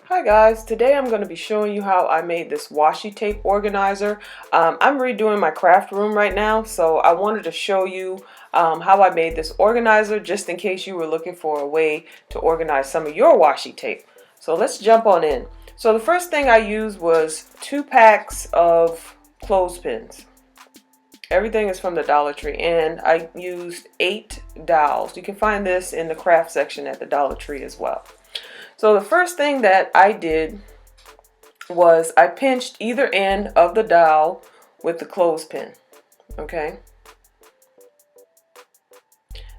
Hi guys, today I'm going to be showing you how I made this washi tape organizer. I'm redoing my craft room right now, so I wanted to show you how I made this organizer just in case you were looking for a way to organize some of your washi tape. So let's jump on in. So the first thing I used was 2 packs of clothespins. Everything is from the Dollar Tree, and I used 8 dowels. You can find this in the craft section at the Dollar Tree as well. So the first thing that I did was I pinched either end of the dowel with the clothespin, okay?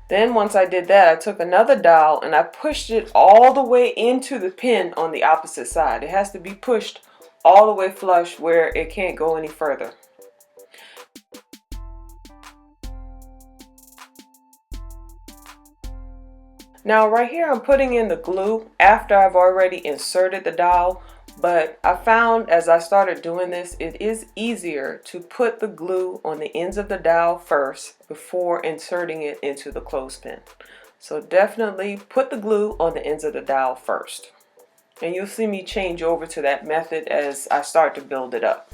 Then once I did that, I took another dowel and I pushed it all the way into the pin on the opposite side. It has to be pushed all the way flush where it can't go any further. Now right here I'm putting in the glue after I've already inserted the dowel, but I found as I started doing this, it is easier to put the glue on the ends of the dowel first before inserting it into the clothespin. So definitely put the glue on the ends of the dowel first. And you'll see me change over to that method as I start to build it up.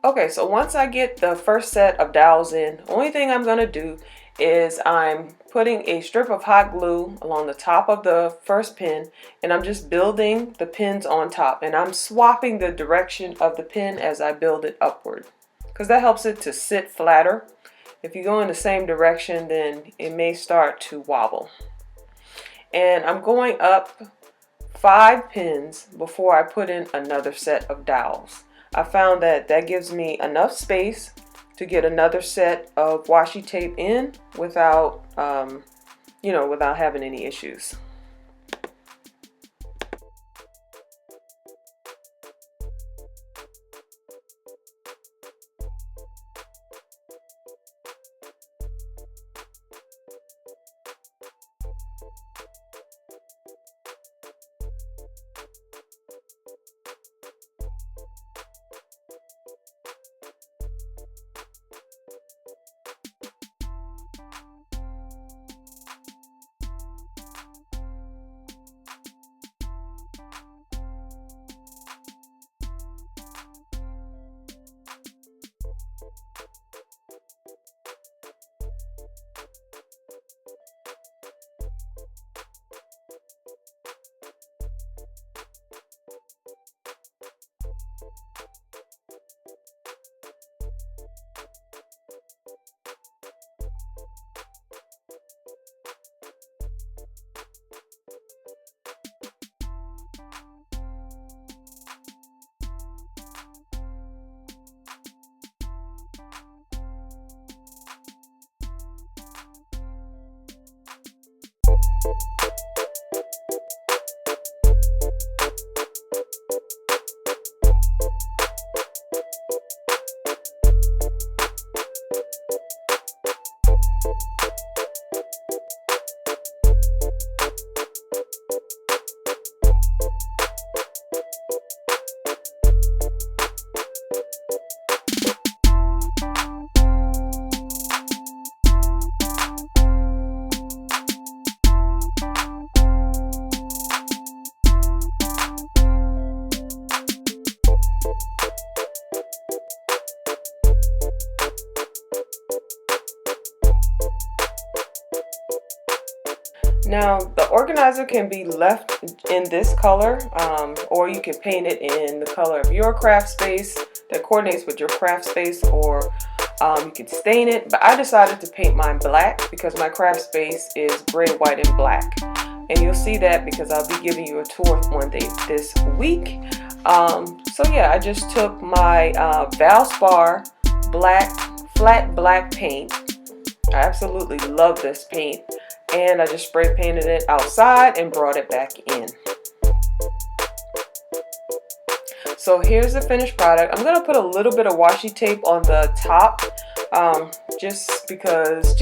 Okay, so once I get the first set of dowels in, the only thing I'm going to do is I'm putting a strip of hot glue along the top of the first pin, and I'm just building the pins on top, and I'm swapping the direction of the pin as I build it upward because that helps it to sit flatter. If you go in the same direction, then it may start to wobble. And I'm going up 5 pins before I put in another set of dowels. I found that that gives me enough space to get another set of washi tape in without, without having any issues. Now the organizer can be left in this color, or you can paint it in the color of your craft space that coordinates with your craft space, or you can stain it, but I decided to paint mine black because my craft space is gray, white, and black. And you'll see that because I'll be giving you a tour one day this week. So yeah, I just took my Valspar black, flat black paint. I absolutely love this paint. And I just spray painted it outside and brought it back in. So here's the finished product. I'm gonna put a little bit of washi tape on the top, just because.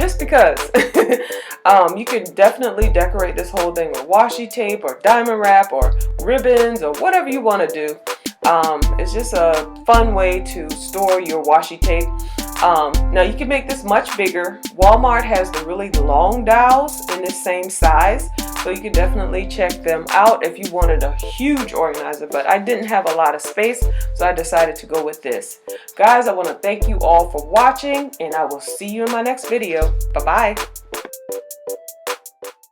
You could definitely decorate this whole thing with washi tape or diamond wrap or ribbons or whatever you want to do. It's just a fun way to store your washi tape. Now you can make this much bigger. Walmart has the really long dowels in this same size, so you can definitely check them out if you wanted a huge organizer, but I didn't have a lot of space, so I decided to go with this. Guys, I want to thank you all for watching, and I will see you in my next video. Bye-bye.